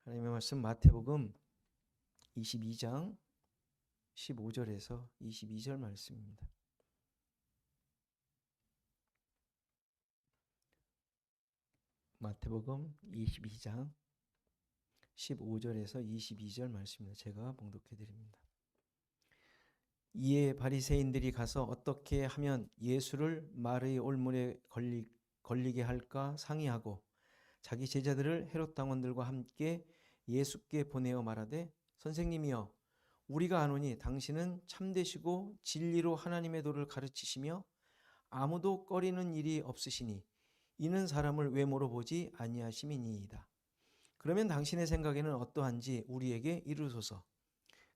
하나님의 말씀 마태복음 22장 15절에서 22절 말씀입니다. 마태복음 22장 15절에서 22절 말씀입니다. 제가 봉독해 드립니다. 이에 바리새인들이 가서 어떻게 하면 예수를 말의 올문에 걸리게 할까 상의하고 자기 제자들을 헤롯 당원들과 함께 예수께 보내어 말하되 선생님이여 우리가 아노니 당신은 참되시고 진리로 하나님의 도를 가르치시며 아무도 꺼리는 일이 없으시니 이는 사람을 외모로 보지 아니하심이니이다. 그러면 당신의 생각에는 어떠한지 우리에게 이르소서.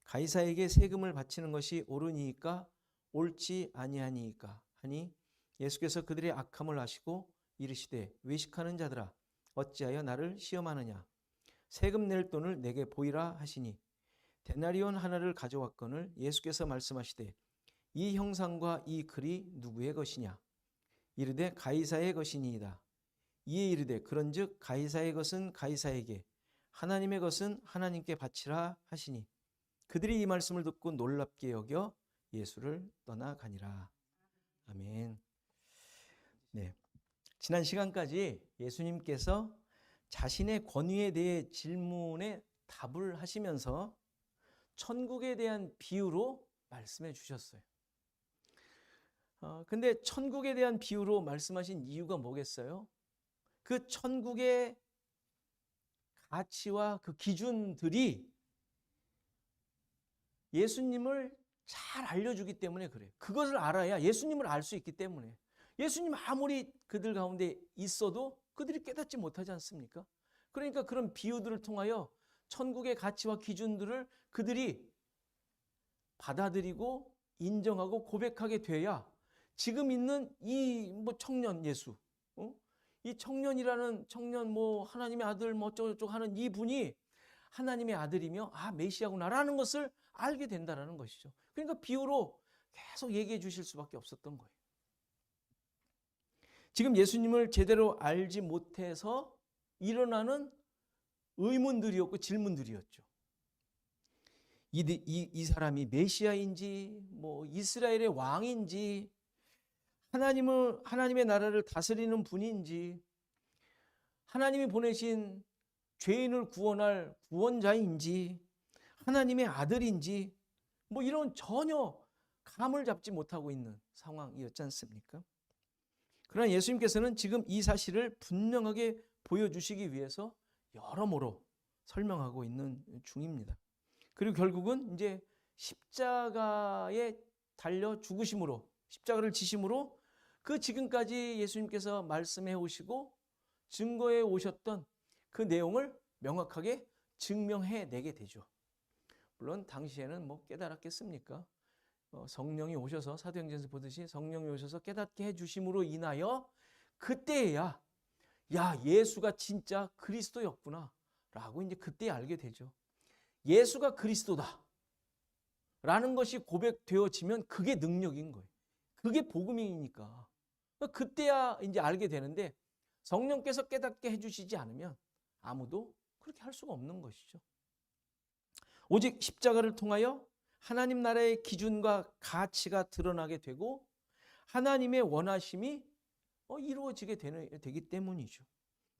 가이사에게 세금을 바치는 것이 옳으니이까 옳지 아니하니이까 하니 예수께서 그들의 악함을 아시고 이르시되 외식하는 자들아 어찌하여 나를 시험하느냐. 세금 낼 돈을 내게 보이라 하시니 데나리온 하나를 가져왔거늘 예수께서 말씀하시되 이 형상과 이 글이 누구의 것이냐. 이르되 가이사의 것이니이다. 이에 이르되 그런즉 가이사의 것은 가이사에게 하나님의 것은 하나님께 바치라 하시니 그들이 이 말씀을 듣고 놀랍게 여겨 예수를 떠나가니라. 아멘. 네. 지난 시간까지 예수님께서 자신의 권위에 대해 질문에 답을 하시면서 천국에 대한 비유로 말씀해 주셨어요. 근데 천국에 대한 비유로 말씀하신 이유가 뭐겠어요? 그 천국의 가치와 그 기준들이 예수님을 잘 알려주기 때문에 그래요. 그것을 알아야 예수님을 알 수 있기 때문에. 예수님 아무리 그들 가운데 있어도 그들이 깨닫지 못하지 않습니까? 그러니까 그런 비유들을 통하여 천국의 가치와 기준들을 그들이 받아들이고 인정하고 고백하게 돼야 지금 있는 이 청년 예수, 이 청년이라는 청년 하나님의 아들 어쩌고저쩌고 하는 이 분이 하나님의 아들이며 메시아구나라는 것을 알게 된다라는 것이죠. 그러니까 비유로 계속 얘기해 주실 수밖에 없었던 거예요. 지금 예수님을 제대로 알지 못해서 일어나는 의문들이었고 질문들이었죠. 이 사람이 메시아인지 이스라엘의 왕인지 하나님의 나라를 다스리는 분인지 하나님이 보내신 죄인을 구원할 구원자인지 하나님의 아들인지 이런 전혀 감을 잡지 못하고 있는 상황이었지 않습니까? 그러나 예수님께서는 지금 이 사실을 분명하게 보여주시기 위해서 여러모로 설명하고 있는 중입니다. 그리고 결국은 이제 십자가에 달려 죽으심으로 십자가를 지심으로 그 지금까지 예수님께서 말씀해 오시고 증거해 오셨던 그 내용을 명확하게 증명해 내게 되죠. 물론 당시에는 깨달았겠습니까? 성령이 오셔서 사도행전에서 보듯이 성령이 오셔서 깨닫게 해주심으로 인하여 그때야 예수가 진짜 그리스도였구나 라고 이제 그때 알게 되죠. 예수가 그리스도다 라는 것이 고백되어지면 그게 능력인 거예요. 그게 복음이니까. 그때야 이제 알게 되는데 성령께서 깨닫게 해주시지 않으면 아무도 그렇게 할 수가 없는 것이죠. 오직 십자가를 통하여 하나님 나라의 기준과 가치가 드러나게 되고 하나님의 원하심이 이루어지게 되기 때문이죠.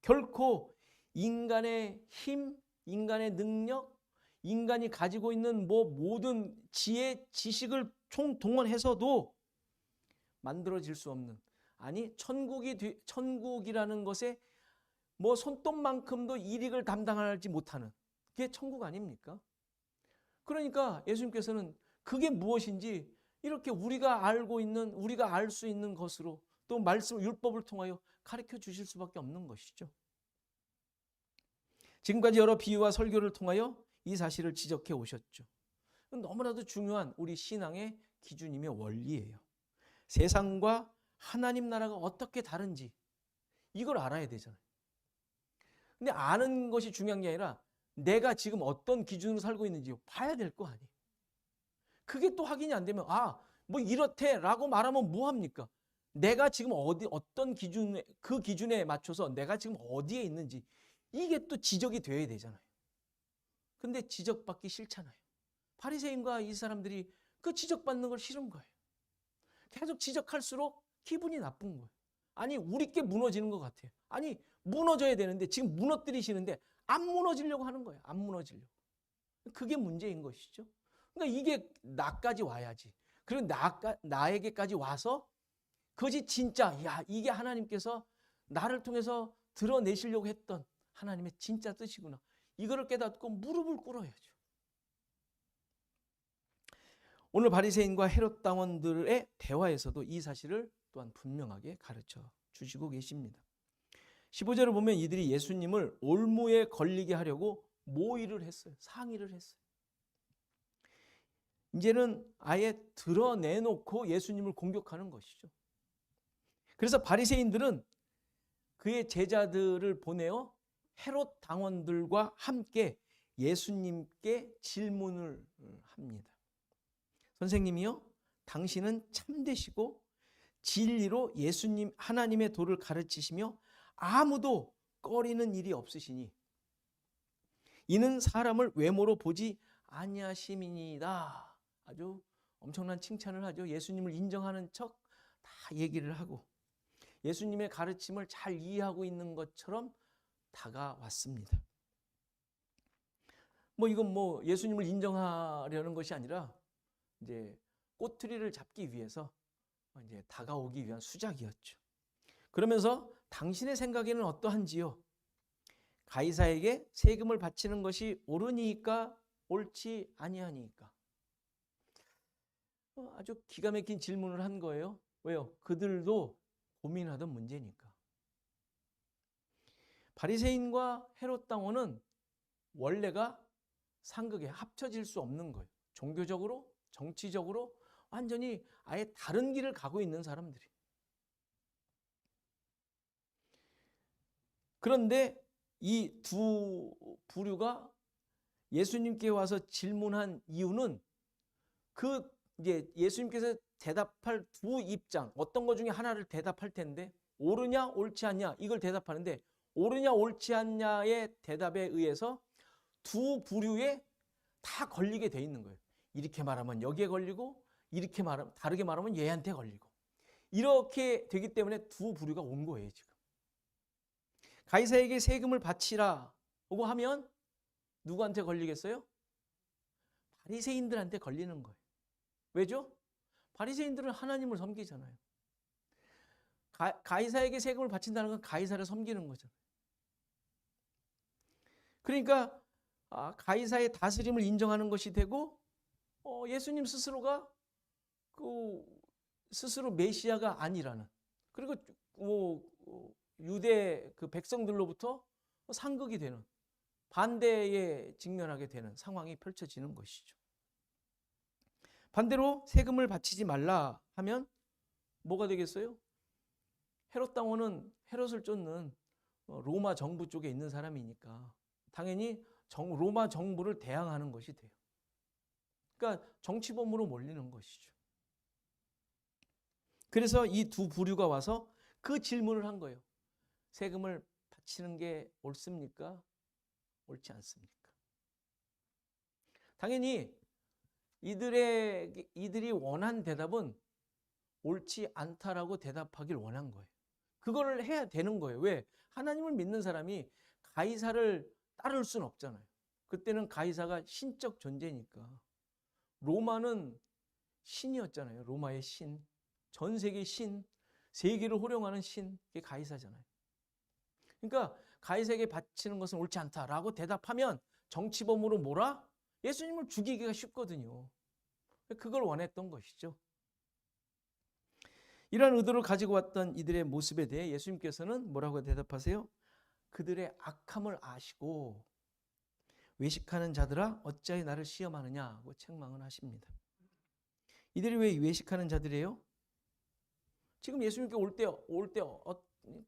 결코 인간의 힘, 인간의 능력, 인간이 가지고 있는 모든 지혜, 지식을 총동원해서도 만들어질 수 없는, 아니 천국이라는 것에 손톱만큼도 이익을 담당하지 못하는 그게 천국 아닙니까? 그러니까 예수님께서는 그게 무엇인지 이렇게 우리가 알고 있는, 우리가 알 수 있는 것으로 또 말씀, 율법을 통하여 가르쳐 주실 수밖에 없는 것이죠. 지금까지 여러 비유와 설교를 통하여 이 사실을 지적해 오셨죠. 너무나도 중요한 우리 신앙의 기준이며 원리예요. 세상과 하나님 나라가 어떻게 다른지 이걸 알아야 되잖아요. 근데 아는 것이 중요한 게 아니라 내가 지금 어떤 기준으로 살고 있는지 봐야 될 거 아니에요. 그게 또 확인이 안 되면 이렇대라고 말하면 뭐합니까? 내가 지금 어떤 기준에, 그 기준에 맞춰서 내가 지금 어디에 있는지 이게 또 지적이 돼야 되잖아요. 근데 지적받기 싫잖아요. 바리새인과 이 사람들이 그 지적받는 걸 싫은 거예요. 계속 지적할수록 기분이 나쁜 거예요. 아니, 우리께 무너지는 것 같아요. 아니, 무너져야 되는데 지금 무너뜨리시는데 안 무너지려고 하는 거예요. 안 무너지려고. 그게 문제인 것이죠. 그러니까 이게 나까지 와야지. 그리고 나에게까지 와서 그것이 진짜, 야, 이게 하나님께서 나를 통해서 드러내시려고 했던 하나님의 진짜 뜻이구나. 이거를 깨닫고 무릎을 꿇어야죠. 오늘 바리새인과 헤롯 당원들의 대화에서도 이 사실을 또한 분명하게 가르쳐 주시고 계십니다. 15절을 보면 이들이 예수님을 올무에 걸리게 하려고 모의를 했어요. 상의를 했어요. 이제는 아예 드러내놓고 예수님을 공격하는 것이죠. 그래서 바리새인들은 그의 제자들을 보내어 헤롯 당원들과 함께 예수님께 질문을 합니다. 선생님이요, 당신은 참되시고 진리로 예수님 하나님의 도를 가르치시며 아무도 꺼리는 일이 없으시니 이는 사람을 외모로 보지 아니하심이니이다. 아주 엄청난 칭찬을 하죠. 예수님을 인정하는 척 다 얘기를 하고 예수님의 가르침을 잘 이해하고 있는 것처럼 다가왔습니다. 이건 예수님을 인정하려는 것이 아니라 이제 꼬투리를 잡기 위해서 이제 다가오기 위한 수작이었죠. 그러면서 당신의 생각에는 어떠한지요? 가이사에게 세금을 바치는 것이 옳으니까 옳지 아니하니까? 아주 기가 막힌 질문을 한 거예요. 왜요? 그들도 고민하던 문제니까. 바리새인과 헤롯 당원은 원래가 상극에 합쳐질 수 없는 거예요. 종교적으로, 정치적으로 완전히 아예 다른 길을 가고 있는 사람들이. 그런데 이 두 부류가 예수님께 와서 질문한 이유는 이제 예수님께서 대답할 두 입장, 어떤 것 중에 하나를 대답할 텐데 옳으냐 옳지 않냐 이걸 대답하는데 옳으냐 옳지 않냐의 대답에 의해서 두 부류에 다 걸리게 돼 있는 거예요. 이렇게 말하면 여기에 걸리고 이렇게 말하면 다르게 말하면 얘한테 걸리고 이렇게 되기 때문에 두 부류가 온 거예요. 지금 가이사에게 세금을 바치라고 하면 누구한테 걸리겠어요? 바리새인들한테 걸리는 거예요. 왜죠? 바리새인들은 하나님을 섬기잖아요. 가이사에게 세금을 바친다는 건 가이사를 섬기는 거잖아요. 그러니까 가이사의 다스림을 인정하는 것이 되고 예수님 스스로가 스스로 메시아가 아니라는, 그리고 유대 그 백성들로부터 상극이 되는, 반대에 직면하게 되는 상황이 펼쳐지는 것이죠. 반대로 세금을 바치지 말라 하면 뭐가 되겠어요? 헤롯 당원은 헤롯을 쫓는 로마 정부 쪽에 있는 사람이니까 당연히 로마 정부를 대항하는 것이 돼요. 그러니까 정치범으로 몰리는 것이죠. 그래서 이 두 부류가 와서 그 질문을 한 거예요. 세금을 바치는 게 옳습니까? 옳지 않습니까? 당연히 이들이 원한 대답은 옳지 않다라고 대답하길 원한 거예요. 그거를 해야 되는 거예요. 왜? 하나님을 믿는 사람이 가이사를 따를 수는 없잖아요. 그때는 가이사가 신적 존재니까. 로마는 신이었잖아요. 로마의 신. 전 세계 신. 세계를 호령하는 신. 그게 가이사잖아요. 그러니까 가이사에게 바치는 것은 옳지 않다라고 대답하면 정치범으로 몰아 예수님을 죽이기가 쉽거든요. 그걸 원했던 것이죠. 이러한 의도를 가지고 왔던 이들의 모습에 대해 예수님께서는 뭐라고 대답하세요? 그들의 악함을 아시고 외식하는 자들아 어찌하여 나를 시험하느냐고 책망을 하십니다. 이들이 왜 외식하는 자들이에요? 지금 예수님께 올 때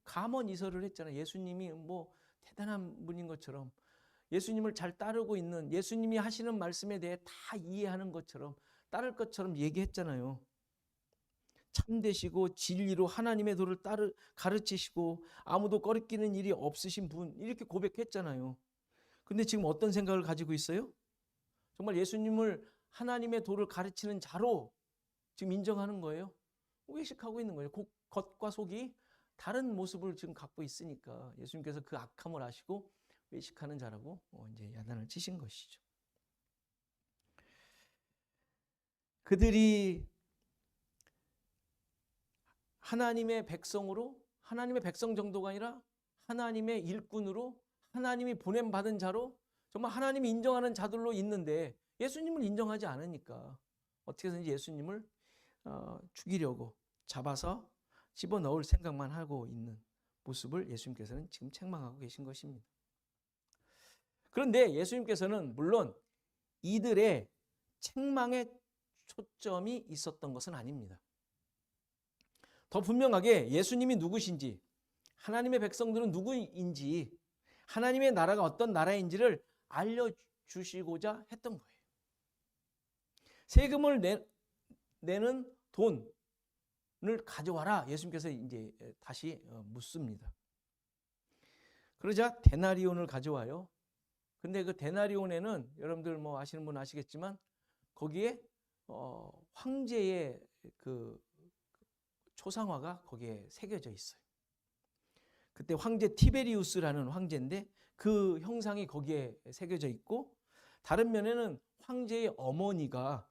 감언 이설을 했잖아요. 예수님이 대단한 분인 것처럼, 예수님을 잘 따르고 있는, 예수님이 하시는 말씀에 대해 다 이해하는 것처럼, 따를 것처럼 얘기했잖아요. 참되시고 진리로 하나님의 도를 가르치시고 아무도 꺼리끼는 일이 없으신 분, 이렇게 고백했잖아요. 근데 지금 어떤 생각을 가지고 있어요? 정말 예수님을 하나님의 도를 가르치는 자로 지금 인정하는 거예요. 외식하고 있는 거예요. 겉과 속이 다른 모습을 지금 갖고 있으니까 예수님께서 그 악함을 아시고 외식하는 자라고 이제 야단을 치신 것이죠. 그들이 하나님의 백성으로, 하나님의 백성 정도가 아니라 하나님의 일꾼으로, 하나님이 보냄받은 자로, 정말 하나님이 인정하는 자들로 있는데 예수님을 인정하지 않으니까 어떻게든지 예수님을 죽이려고 잡아서 집어넣을 생각만 하고 있는 모습을 예수님께서는 지금 책망하고 계신 것입니다. 그런데 예수님께서는 물론 이들의 책망에 초점이 있었던 것은 아닙니다. 더 분명하게 예수님이 누구신지, 하나님의 백성들은 누구인지, 하나님의 나라가 어떤 나라인지를 알려주시고자 했던 거예요. 세금을 내는 돈을 가져와라. 예수님께서 이제 다시 묻습니다. 그러자 데나리온을 가져와요. 근데 그 데나리온에는 여러분들 뭐 아시는 분 아시겠지만 거기에 황제의 그 초상화가 거기에 새겨져 있어요. 그때 황제 티베리우스라는 황제인데 그 형상이 거기에 새겨져 있고, 다른 면에는 황제의 어머니가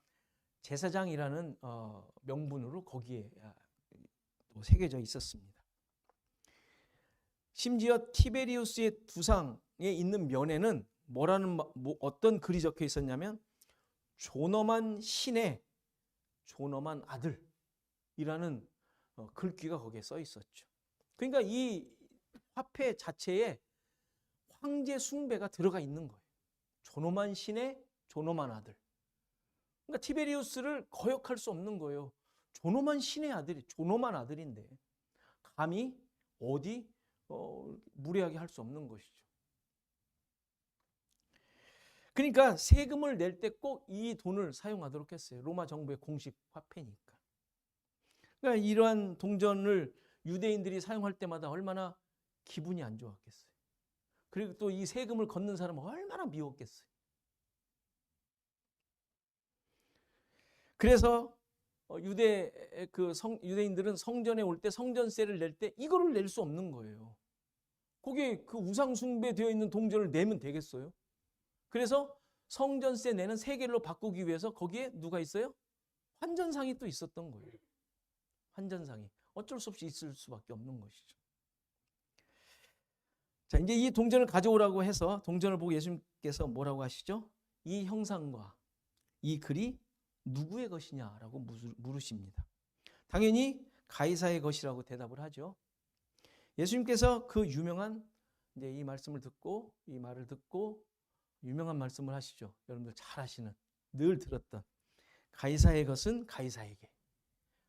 제사장이라는 명분으로 거기에 새겨져 있었습니다. 심지어 티베리우스의 두상에 있는 면에는 어떤 글이 적혀 있었냐면 존엄한 신의 존엄한 아들이라는 글귀가 거기에 써 있었죠. 그러니까 이 화폐 자체에 황제 숭배가 들어가 있는 거예요. 존엄한 신의 존엄한 아들. 그러니까 티베리우스를 거역할 수 없는 거예요. 존엄한 신의 아들이, 존엄한 아들인데 감히 어디 무례하게 할 수 없는 것이죠. 그러니까 세금을 낼 때 꼭 이 돈을 사용하도록 했어요. 로마 정부의 공식 화폐니까. 그러니까 이러한 동전을 유대인들이 사용할 때마다 얼마나 기분이 안 좋았겠어요. 그리고 또 이 세금을 걷는 사람은 얼마나 미웠겠어요. 그래서 유대인들은 성전에 올 때 성전세를 낼 때 이거를 낼 수 없는 거예요. 거기에 그 우상 숭배되어 있는 동전을 내면 되겠어요? 그래서 성전세 내는 세겔로 바꾸기 위해서 거기에 누가 있어요? 환전상이 또 있었던 거예요. 환전상이 어쩔 수 없이 있을 수밖에 없는 것이죠. 자, 이제 이 동전을 가져오라고 해서 동전을 보고 예수님께서 뭐라고 하시죠? 이 형상과 이 글이 누구의 것이냐라고 물으십니다. 당연히 가이사의 것이라고 대답을 하죠. 예수님께서 그 유명한 이제 이 말씀을 듣고, 이 말을 듣고 유명한 말씀을 하시죠. 여러분들 잘 아시는, 늘 들었던, 가이사의 것은 가이사에게,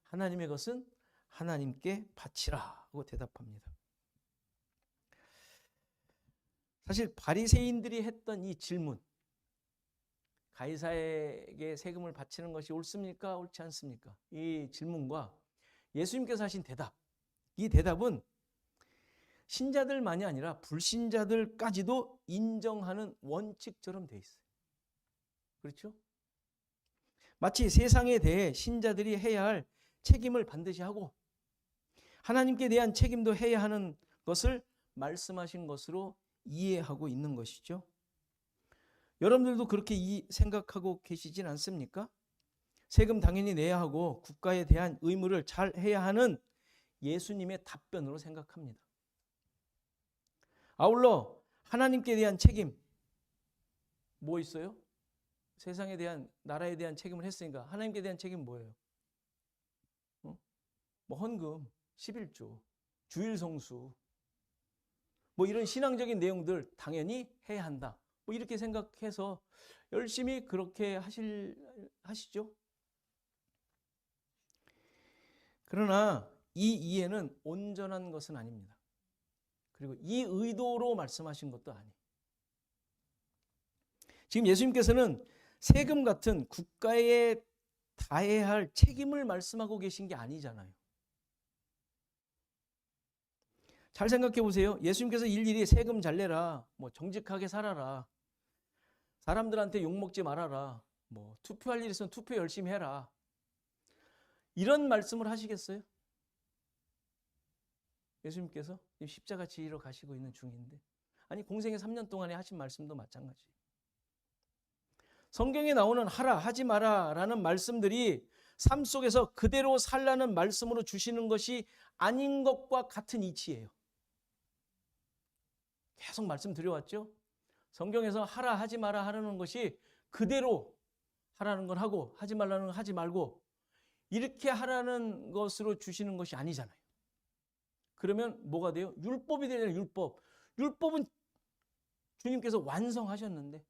하나님의 것은 하나님께 바치라 하고 대답합니다. 사실 바리새인들이 했던 이 질문, 가이사에게 세금을 바치는 것이 옳습니까? 옳지 않습니까? 이 질문과 예수님께서 하신 대답, 이 대답은 신자들만이 아니라 불신자들까지도 인정하는 원칙처럼 돼 있어요. 그렇죠? 마치 세상에 대해 신자들이 해야 할 책임을 반드시 하고 하나님께 대한 책임도 해야 하는 것을 말씀하신 것으로 이해하고 있는 것이죠. 여러분들도 그렇게 생각하고 계시진 않습니까? 세금 당연히 내야 하고 국가에 대한 의무를 잘 해야 하는 예수님의 답변으로 생각합니다. 아울러 하나님께 대한 책임 뭐 있어요? 세상에 대한, 나라에 대한 책임을 했으니까 하나님께 대한 책임 뭐예요? 뭐 헌금, 11조, 주일 성수, 뭐 이런 신앙적인 내용들 당연히 해야 한다. 뭐 이렇게 생각해서 열심히 그렇게 하시죠. 그러나 이 이해는 온전한 것은 아닙니다. 그리고 이 의도로 말씀하신 것도 아니에요. 지금 예수님께서는 세금 같은 국가에 다해야 할 책임을 말씀하고 계신 게 아니잖아요. 잘 생각해 보세요. 예수님께서 일일이 세금 잘 내라, 뭐 정직하게 살아라, 사람들한테 욕먹지 말아라. 뭐 투표할 일 있으면 투표 열심히 해라. 이런 말씀을 하시겠어요? 예수님께서 지금 십자가 지리러 가시고 있는 중인데, 아니 공생애 3년 동안에 하신 말씀도 마찬가지. 성경에 나오는 하라 하지 마라 라는 말씀들이 삶 속에서 그대로 살라는 말씀으로 주시는 것이 아닌 것과 같은 이치예요. 계속 말씀드려왔죠. 성경에서 하라 하지 마라 하라는 것이 그대로 하라는 건 하고 하지 말라는 건 하지 말고 이렇게 하라는 것으로 주시는 것이 아니잖아요. 그러면 뭐가 돼요? 율법이 되잖아요. 율법. 율법은 주님께서 완성하셨는데,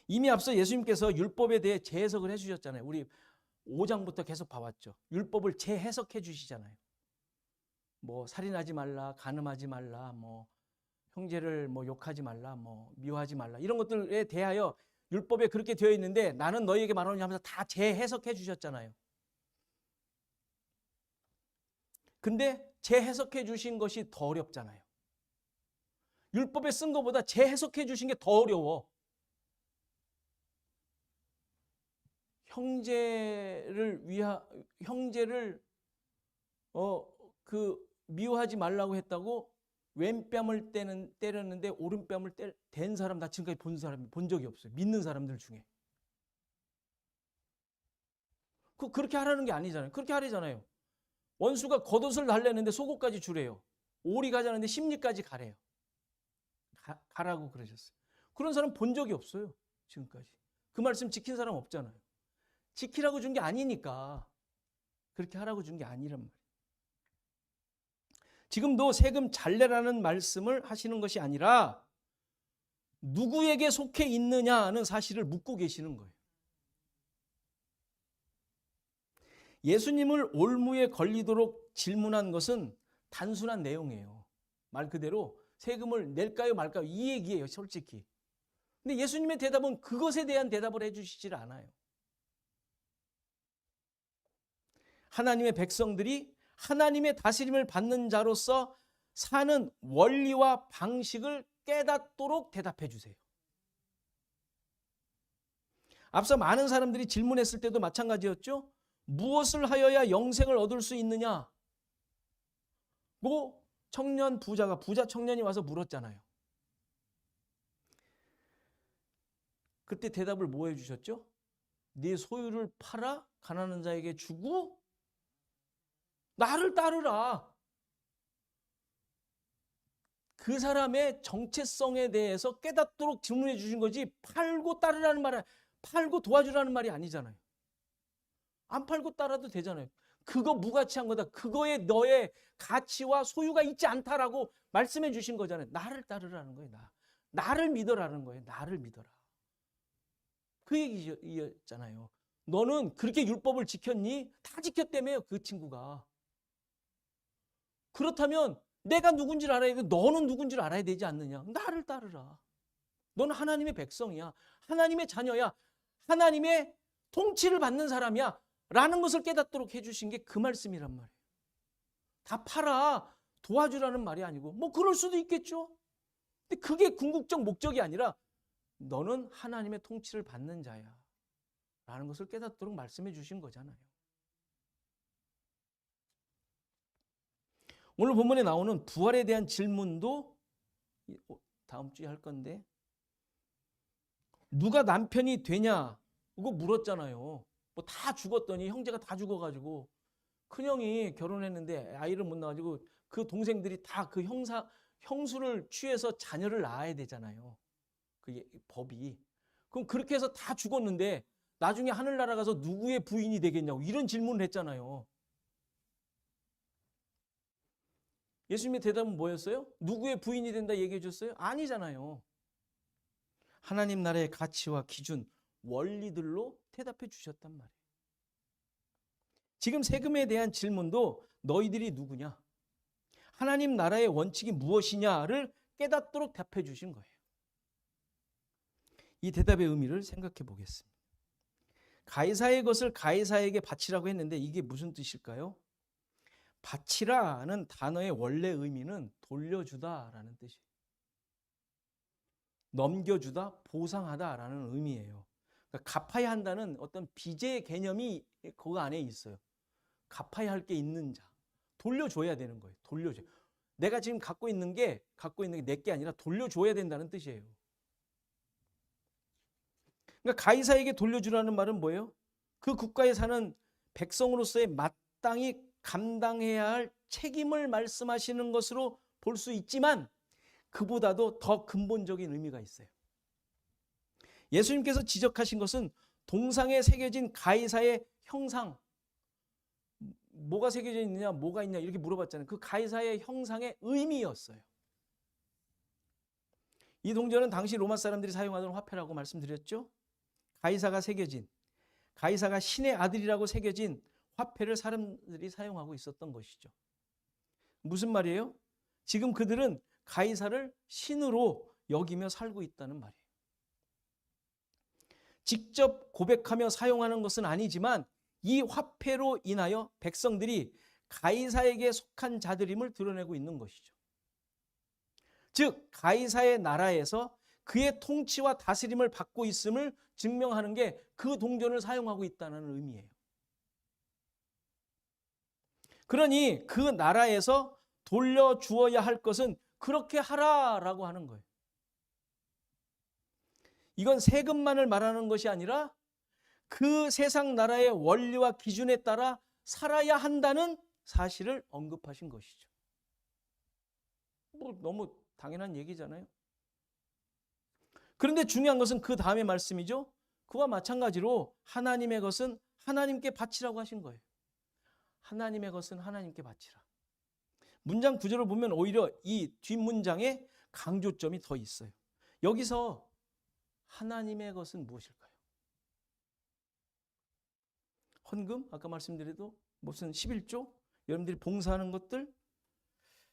이미 앞서 예수님께서 율법에 대해 재해석을 해주셨잖아요. 우리 5장부터 계속 봐왔죠. 율법을 재해석해 주시잖아요. 뭐 살인하지 말라, 간음하지 말라, 뭐 형제를 뭐 욕하지 말라, 뭐 미워하지 말라, 이런 것들에 대하여 율법에 그렇게 되어 있는데 나는 너희에게 말하노니 하면서 다 재해석해 주셨잖아요. 근데 재해석해 주신 것이 더 어렵잖아요. 율법에 쓴 것보다 재해석해 주신 게 더 어려워. 형제를 미워하지 말라고 했다고 왼뺨을 때렸는데 오른뺨을 댄 사람 나 지금까지 본 적이 없어요. 믿는 사람들 중에. 그렇게 하라는 게 아니잖아요. 그렇게 하래잖아요. 원수가 겉옷을 달래는데 속옷까지 주래요. 오리 가자는데 심리까지 가래요. 가라고 그러셨어요. 그런 사람 본 적이 없어요. 지금까지. 그 말씀 지킨 사람 없잖아요. 지키라고 준 게 아니니까 그렇게 하라고 준 게 아니란 말이에요. 지금도 세금 잘 내라는 말씀을 하시는 것이 아니라 누구에게 속해 있느냐는 사실을 묻고 계시는 거예요. 예수님을 올무에 걸리도록 질문한 것은 단순한 내용이에요. 말 그대로 세금을 낼까요 말까요 이 얘기예요, 솔직히. 근데 예수님의 대답은 그것에 대한 대답을 해주시질 않아요. 하나님의 백성들이 하나님의 다스림을 받는 자로서 사는 원리와 방식을 깨닫도록 대답해 주세요. 앞서 많은 사람들이 질문했을 때도 마찬가지였죠. 무엇을 하여야 영생을 얻을 수 있느냐? 고 부자 청년이 와서 물었잖아요. 그때 대답을 뭐 해주셨죠? 네 소유를 팔아 가난한 자에게 주고 나를 따르라. 그 사람의 정체성에 대해서 깨닫도록 질문해 주신 거지, 팔고 따르라는 말은, 팔고 도와주라는 말이 아니잖아요. 안 팔고 따라도 되잖아요. 그거 무가치한 거다. 그거에 너의 가치와 소유가 있지 않다라고 말씀해 주신 거잖아요. 나를 따르라는 거예요. 나를 믿어라는 거예요. 나를 믿어라. 그 얘기였잖아요. 너는 그렇게 율법을 지켰니? 다 지켰다며요, 그 친구가. 그렇다면 내가 누군지를 알아야 돼. 너는 누군지를 알아야 되지 않느냐? 나를 따르라. 너는 하나님의 백성이야. 하나님의 자녀야. 하나님의 통치를 받는 사람이야. 라는 것을 깨닫도록 해주신 게 그 말씀이란 말이에요. 다 팔아 도와주라는 말이 아니고, 뭐 그럴 수도 있겠죠. 근데 그게 궁극적 목적이 아니라 너는 하나님의 통치를 받는 자야. 라는 것을 깨닫도록 말씀해 주신 거잖아요. 오늘 본문에 나오는 부활에 대한 질문도 다음 주에 할 건데, 누가 남편이 되냐? 이거 물었잖아요. 뭐 다 죽었더니, 형제가 다 죽어가지고 큰형이 결혼했는데 아이를 못 낳아가지고 그 동생들이 다 그 형수를 취해서 자녀를 낳아야 되잖아요. 그게 법이. 그럼 그렇게 해서 다 죽었는데 나중에 하늘나라 가서 누구의 부인이 되겠냐고 이런 질문을 했잖아요. 예수님의 대답은 뭐였어요? 누구의 부인이 된다 얘기해 줬어요? 아니잖아요. 하나님 나라의 가치와 기준, 원리들로 대답해 주셨단 말이에요. 지금 세금에 대한 질문도 너희들이 누구냐? 하나님 나라의 원칙이 무엇이냐를 깨닫도록 답해 주신 거예요. 이 대답의 의미를 생각해 보겠습니다. 가이사의 것을 가이사에게 바치라고 했는데 이게 무슨 뜻일까요? 바치라는 단어의 원래 의미는 돌려주다라는 뜻이에요. 넘겨주다, 보상하다라는 의미예요. 그러니까 갚아야 한다는 어떤 빚의 개념이 그 안에 있어요. 갚아야 할 게 있는 자, 돌려줘야 되는 거예요. 돌려줘. 내가 지금 갖고 있는 게 내 게 아니라 돌려줘야 된다는 뜻이에요. 그러니까 가이사에게 돌려주라는 말은 뭐예요? 그 국가에 사는 백성으로서의 마땅히 감당해야 할 책임을 말씀하시는 것으로 볼 수 있지만 그보다도 더 근본적인 의미가 있어요. 예수님께서 지적하신 것은 동상에 새겨진 가이사의 형상, 뭐가 새겨져 있느냐, 뭐가 있냐 이렇게 물어봤잖아요. 그 가이사의 형상의 의미였어요. 이 동전은 당시 로마 사람들이 사용하던 화폐라고 말씀드렸죠. 가이사가 새겨진, 가이사가 신의 아들이라고 새겨진 화폐를 사람들이 사용하고 있었던 것이죠. 무슨 말이에요? 지금 그들은 가이사를 신으로 여기며 살고 있다는 말이에요. 직접 고백하며 사용하는 것은 아니지만 이 화폐로 인하여 백성들이 가이사에게 속한 자들임을 드러내고 있는 것이죠. 즉 가이사의 나라에서 그의 통치와 다스림을 받고 있음을 증명하는 게 그 동전을 사용하고 있다는 의미예요. 그러니 그 나라에서 돌려주어야 할 것은 그렇게 하라라고 하는 거예요. 이건 세금만을 말하는 것이 아니라 그 세상 나라의 원리와 기준에 따라 살아야 한다는 사실을 언급하신 것이죠. 뭐 너무 당연한 얘기잖아요. 그런데 중요한 것은 그 다음의 말씀이죠. 그와 마찬가지로 하나님의 것은 하나님께 바치라고 하신 거예요. 하나님의 것은 하나님께 바치라. 문장 구조를 보면 오히려 이 뒷문장에 강조점이 더 있어요. 여기서 하나님의 것은 무엇일까요? 헌금? 아까 말씀드려도 무슨 11조? 여러분들이 봉사하는 것들?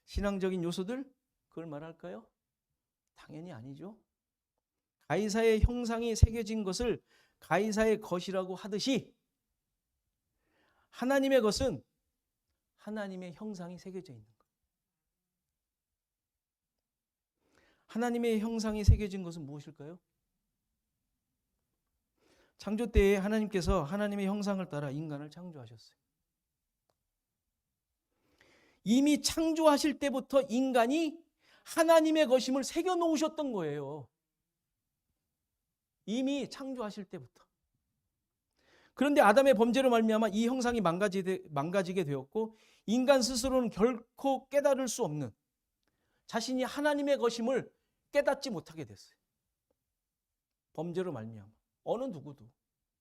신앙적인 요소들? 그걸 말할까요? 당연히 아니죠. 가이사의 형상이 새겨진 것을 가이사의 것이라고 하듯이 하나님의 것은 하나님의 형상이 새겨져 있는 거예요. 하나님의 형상이 새겨진 것은 무엇일까요? 창조 때에 하나님께서 하나님의 형상을 따라 인간을 창조하셨어요. 이미 창조하실 때부터 인간이 하나님의 것임을 새겨 놓으셨던 거예요. 이미 창조하실 때부터. 그런데 아담의 범죄로 말미암아 이 형상이 망가지게 되었고 인간 스스로는 결코 깨달을 수 없는 자신이 하나님의 것임을 깨닫지 못하게 됐어요. 범죄로 말미암아 어느 누구도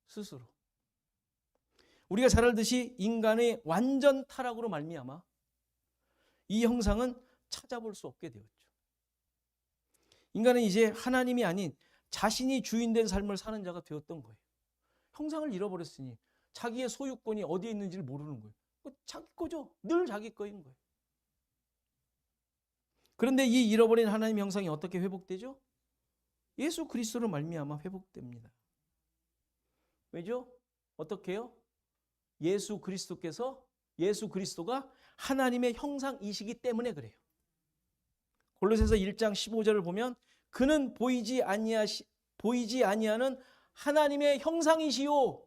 스스로. 우리가 잘 알듯이 인간의 완전 타락으로 말미암아 이 형상은 찾아볼 수 없게 되었죠. 인간은 이제 하나님이 아닌 자신이 주인된 삶을 사는 자가 되었던 거예요. 형상을 잃어버렸으니 자기의 소유권이 어디에 있는지를 모르는 거예요. 자기 거죠. 늘 자기 거인 거예요. 그런데 이 잃어버린 하나님의 형상이 어떻게 회복되죠? 예수 그리스도로 말미암아 회복됩니다. 왜죠? 어떻게 해요? 예수 그리스도가 하나님의 형상이시기 때문에 그래요. 골로새서 1장 15절을 보면 그는 보이지 아니하는 하나님의 형상이시요.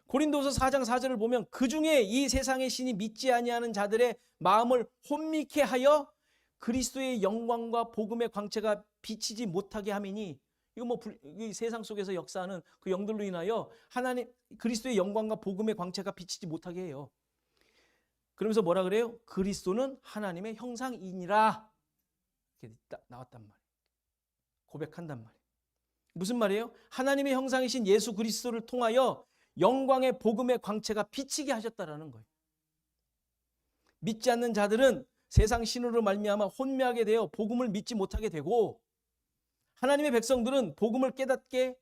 고린도서 4장 4절을 보면 그 중에 이 세상의 신이 믿지 아니하는 자들의 마음을 혼미케 하여 그리스도의 영광과 복음의 광채가 비치지 못하게 함이니, 이거 이 세상 속에서 역사하는 그 영들로 인하여 하나님 그리스도의 영광과 복음의 광채가 비치지 못하게 해요. 그러면서 뭐라 그래요? 그리스도는 하나님의 형상이니라. 이렇게 나왔단 말이에요. 고백한단 말이에요. 무슨 말이에요? 하나님의 형상이신 예수 그리스도를 통하여 영광의 복음의 광채가 비치게 하셨다라는 거예요. 믿지 않는 자들은 세상 신으로 말미암아 혼미하게 되어 복음을 믿지 못하게 되고, 하나님의 백성들은 복음을 깨닫게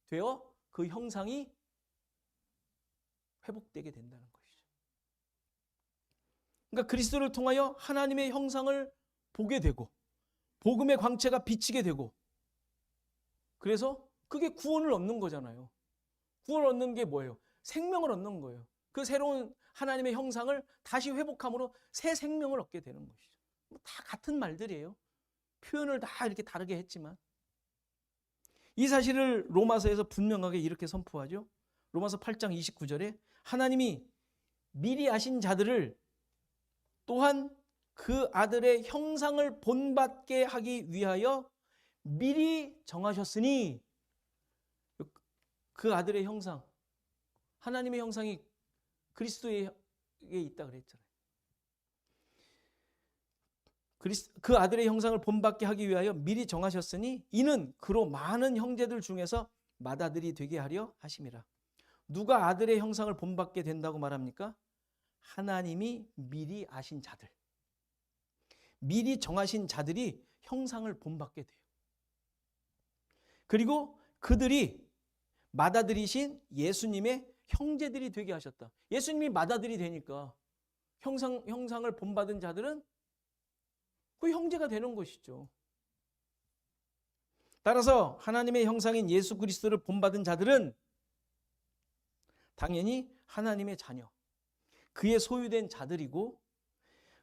되어 그 형상이 회복되게 된다는 것이죠. 그러니까 그리스도를 통하여 하나님의 형상을 보게 되고 복음의 광채가 비치게 되고, 그래서 그게 구원을 얻는 거잖아요. 구원을 얻는 게 뭐예요? 생명을 얻는 거예요. 그 새로운 하나님의 형상을 다시 회복함으로 새 생명을 얻게 되는 것이죠. 다 같은 말들이에요. 표현을 다 이렇게 다르게 했지만 이 사실을 로마서에서 분명하게 이렇게 선포하죠. 로마서 8장 29절에 하나님이 미리 아신 자들을 또한 그 아들의 형상을 본받게 하기 위하여 미리 정하셨으니, 그 아들의 형상, 하나님의 형상이 그리스도에 있다 그랬잖아요. 그 아들의 형상을 본받게 하기 위하여 미리 정하셨으니 이는 그로 많은 형제들 중에서 맏아들이 되게 하려 하심이라. 누가 아들의 형상을 본받게 된다고 말합니까? 하나님이 미리 아신 자들, 미리 정하신 자들이 형상을 본받게 돼요. 그리고 그들이 맏아들이신 예수님의 형제들이 되게 하셨다. 예수님이 맏아들이 되니까 형상을 본받은 자들은 그 형제가 되는 것이죠. 따라서 하나님의 형상인 예수 그리스도를 본받은 자들은 당연히 하나님의 자녀, 그의 소유된 자들이고,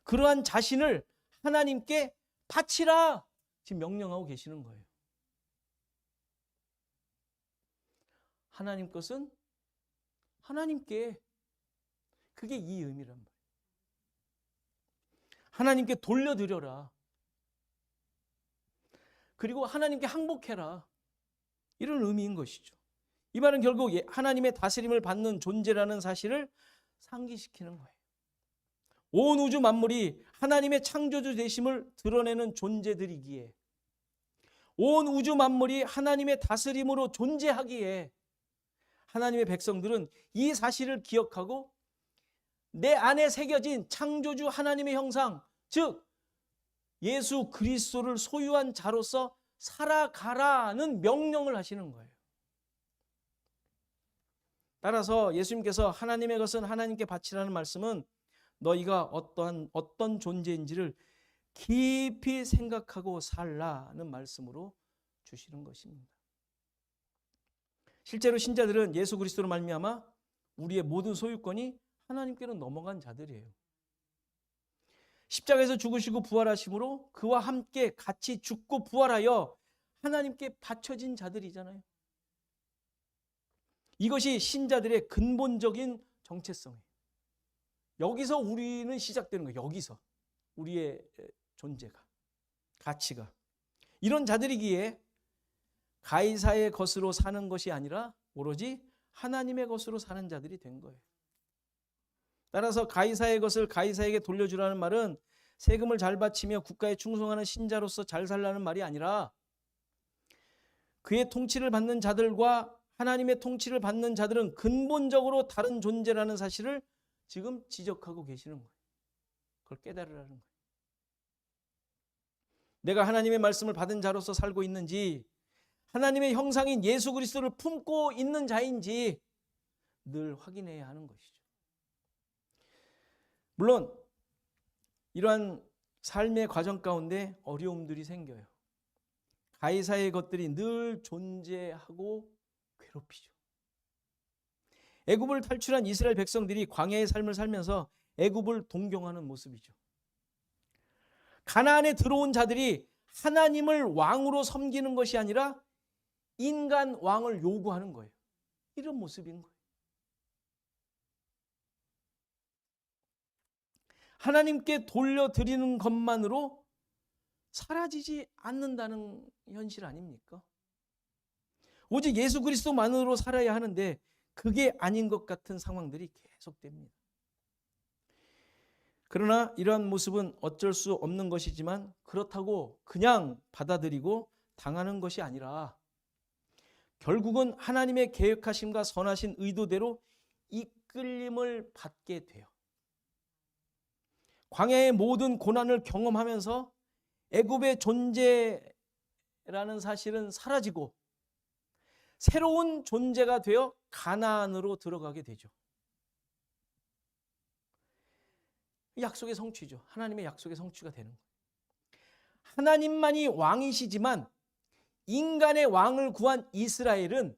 그러한 자신을 하나님께 바치라 지금 명령하고 계시는 거예요. 하나님 것은 하나님께, 그게 이 의미란 말이에요. 하나님께 돌려드려라. 그리고 하나님께 항복해라. 이런 의미인 것이죠. 이 말은 결국 하나님의 다스림을 받는 존재라는 사실을 상기시키는 거예요. 온 우주 만물이 하나님의 창조주 되심을 드러내는 존재들이기에, 온 우주 만물이 하나님의 다스림으로 존재하기에 하나님의 백성들은 이 사실을 기억하고 내 안에 새겨진 창조주 하나님의 형상, 즉 예수 그리스도를 소유한 자로서 살아가라는 명령을 하시는 거예요. 따라서 예수님께서 하나님의 것은 하나님께 바치라는 말씀은 너희가 어떤 존재인지를 깊이 생각하고 살라는 말씀으로 주시는 것입니다. 실제로 신자들은 예수 그리스도로 말미암아 우리의 모든 소유권이 하나님께로 넘어간 자들이에요. 십자가에서 죽으시고 부활하심으로 그와 함께 같이 죽고 부활하여 하나님께 바쳐진 자들이잖아요. 이것이 신자들의 근본적인 정체성이에요. 여기서 우리는 시작되는 거예요. 여기서 우리의 존재가, 가치가. 이런 자들이기에 가이사의 것으로 사는 것이 아니라 오로지 하나님의 것으로 사는 자들이 된 거예요. 따라서 가이사의 것을 가이사에게 돌려주라는 말은 세금을 잘 바치며 국가에 충성하는 신자로서 잘 살라는 말이 아니라, 그의 통치를 받는 자들과 하나님의 통치를 받는 자들은 근본적으로 다른 존재라는 사실을 지금 지적하고 계시는 거예요. 그걸 깨달으라는 거예요. 내가 하나님의 말씀을 받은 자로서 살고 있는지, 하나님의 형상인 예수 그리스도를 품고 있는 자인지 늘 확인해야 하는 것이죠. 물론 이러한 삶의 과정 가운데 어려움들이 생겨요. 가이사의 것들이 늘 존재하고 괴롭히죠. 애굽을 탈출한 이스라엘 백성들이 광야의 삶을 살면서 애굽을 동경하는 모습이죠. 가나안에 들어온 자들이 하나님을 왕으로 섬기는 것이 아니라 인간 왕을 요구하는 거예요. 이런 모습인 거예요. 하나님께 돌려드리는 것만으로 사라지지 않는다는 현실 아닙니까? 오직 예수 그리스도만으로 살아야 하는데 그게 아닌 것 같은 상황들이 계속됩니다. 그러나 이러한 모습은 어쩔 수 없는 것이지만, 그렇다고 그냥 받아들이고 당하는 것이 아니라 결국은 하나님의 계획하심과 선하신 의도대로 이끌림을 받게 돼요. 광야의 모든 고난을 경험하면서 애굽의 존재라는 사실은 사라지고 새로운 존재가 되어 가나안으로 들어가게 되죠. 약속의 성취죠. 하나님의 약속의 성취가 되는 거예요. 하나님만이 왕이시지만 인간의 왕을 구한 이스라엘은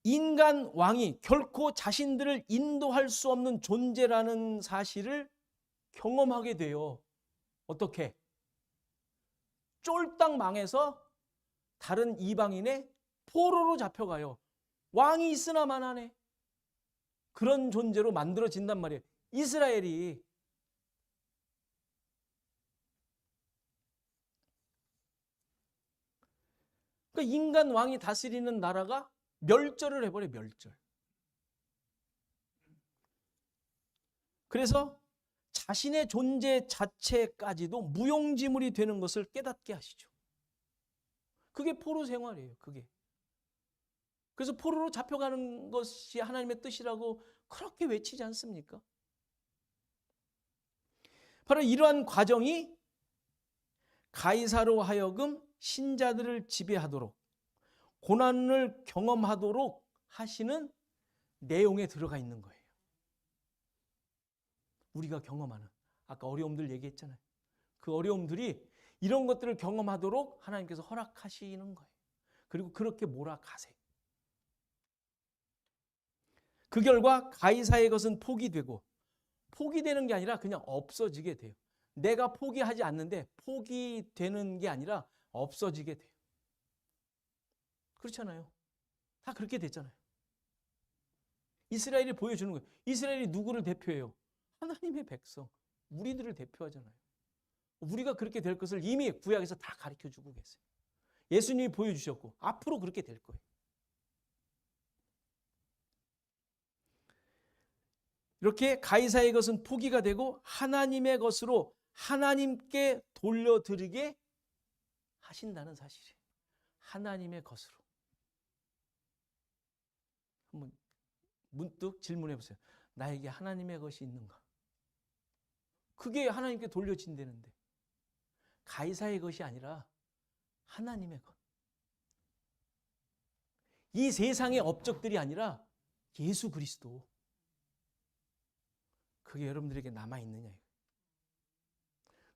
인간 왕이 결코 자신들을 인도할 수 없는 존재라는 사실을 경험하게 돼요. 어떻게? 쫄딱 망해서 다른 이방인의 포로로 잡혀가요. 왕이 있으나 마나네. 그런 존재로 만들어진단 말이에요. 이스라엘이. 그러니까 인간 왕이 다스리는 나라가 멸절을 해버려요. 멸절. 그래서 자신의 존재 자체까지도 무용지물이 되는 것을 깨닫게 하시죠. 그게 포로 생활이에요. 그게. 그래서 포로로 잡혀가는 것이 하나님의 뜻이라고 그렇게 외치지 않습니까? 바로 이러한 과정이 가이사로 하여금 신자들을 지배하도록, 고난을 경험하도록 하시는 내용에 들어가 있는 거예요. 우리가 경험하는, 아까 어려움들 얘기했잖아요. 그 어려움들이 이런 것들을 경험하도록 하나님께서 허락하시는 거예요. 그리고 그렇게 몰아가세요. 그 결과 가이사의 것은 포기되고, 포기되는 게 아니라 그냥 없어지게 돼요. 내가 포기하지 않는데 포기되는 게 아니라 없어지게 돼요. 그렇잖아요. 다 그렇게 됐잖아요. 이스라엘이 보여주는 거예요. 이스라엘이 누구를 대표해요? 하나님의 백성, 우리들을 대표하잖아요. 우리가 그렇게 될 것을 이미 구약에서 다 가르쳐주고 계세요. 예수님이 보여주셨고 앞으로 그렇게 될 거예요. 이렇게 가이사의 것은 포기가 되고 하나님의 것으로 하나님께 돌려드리게 하신다는 사실이에요. 하나님의 것으로. 한번 문득 질문해 보세요. 나에게 하나님의 것이 있는가? 그게 하나님께 돌려진다는데 가이사의 것이 아니라 하나님의 것. 이 세상의 업적들이 아니라 예수 그리스도. 그게 여러분들에게 남아있느냐.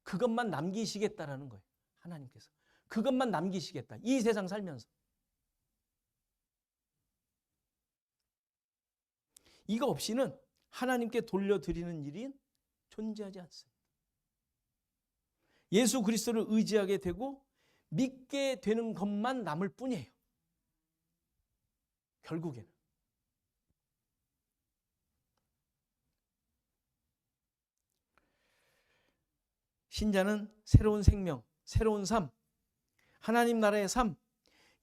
그것만 남기시겠다라는 거예요. 하나님께서. 그것만 남기시겠다. 이 세상 살면서. 이거 없이는 하나님께 돌려드리는 일이 존재하지 않습니다. 예수 그리스도를 의지하게 되고 믿게 되는 것만 남을 뿐이에요. 결국에는. 신자는 새로운 생명, 새로운 삶, 하나님 나라의 삶,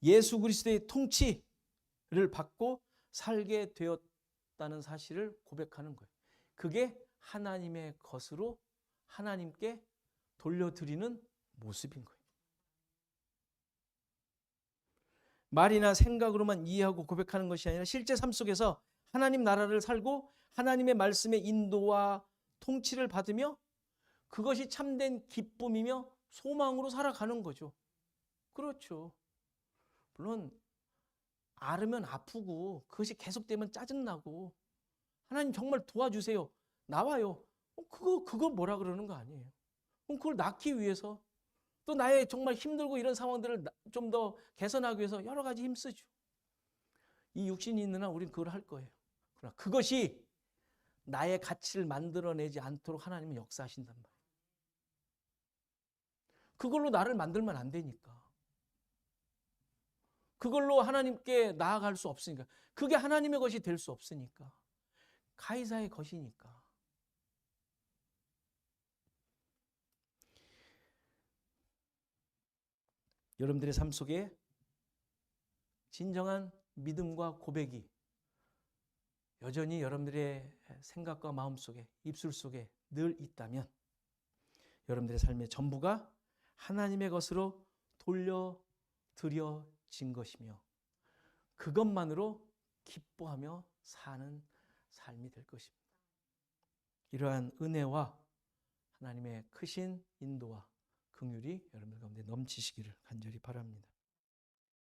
예수 그리스도의 통치를 받고 살게 되었다는 사실을 고백하는 거예요. 그게 하나님의 것으로 하나님께 돌려드리는 모습인 거예요. 말이나 생각으로만 이해하고 고백하는 것이 아니라 실제 삶 속에서 하나님 나라를 살고 하나님의 말씀의 인도와 통치를 받으며 그것이 참된 기쁨이며 소망으로 살아가는 거죠. 그렇죠. 물론 앓으면 아프고 그것이 계속되면 짜증나고 하나님 정말 도와주세요. 나와요. 그거 뭐라 그러는 거 아니에요. 그걸 낳기 위해서 또 나의 정말 힘들고 이런 상황들을 좀 더 개선하기 위해서 여러 가지 힘쓰죠. 이 육신이 있는 한 우리는 그걸 할 거예요. 그러나 그것이 나의 가치를 만들어내지 않도록 하나님은 역사하신단 말이에요. 그걸로 나를 만들면 안 되니까. 그걸로 하나님께 나아갈 수 없으니까. 그게 하나님의 것이 될 수 없으니까. 가이사의 것이니까. 여러분들의 삶 속에 진정한 믿음과 고백이 여전히 여러분들의 생각과 마음 속에, 입술 속에 늘 있다면 여러분들의 삶의 전부가 하나님의 것으로 돌려드려진 것이며 그것만으로 기뻐하며 사는 삶이 될 것입니다. 이러한 은혜와 하나님의 크신 인도와 긍휼이 여러분들 가운데 넘치시기를 간절히 바랍니다.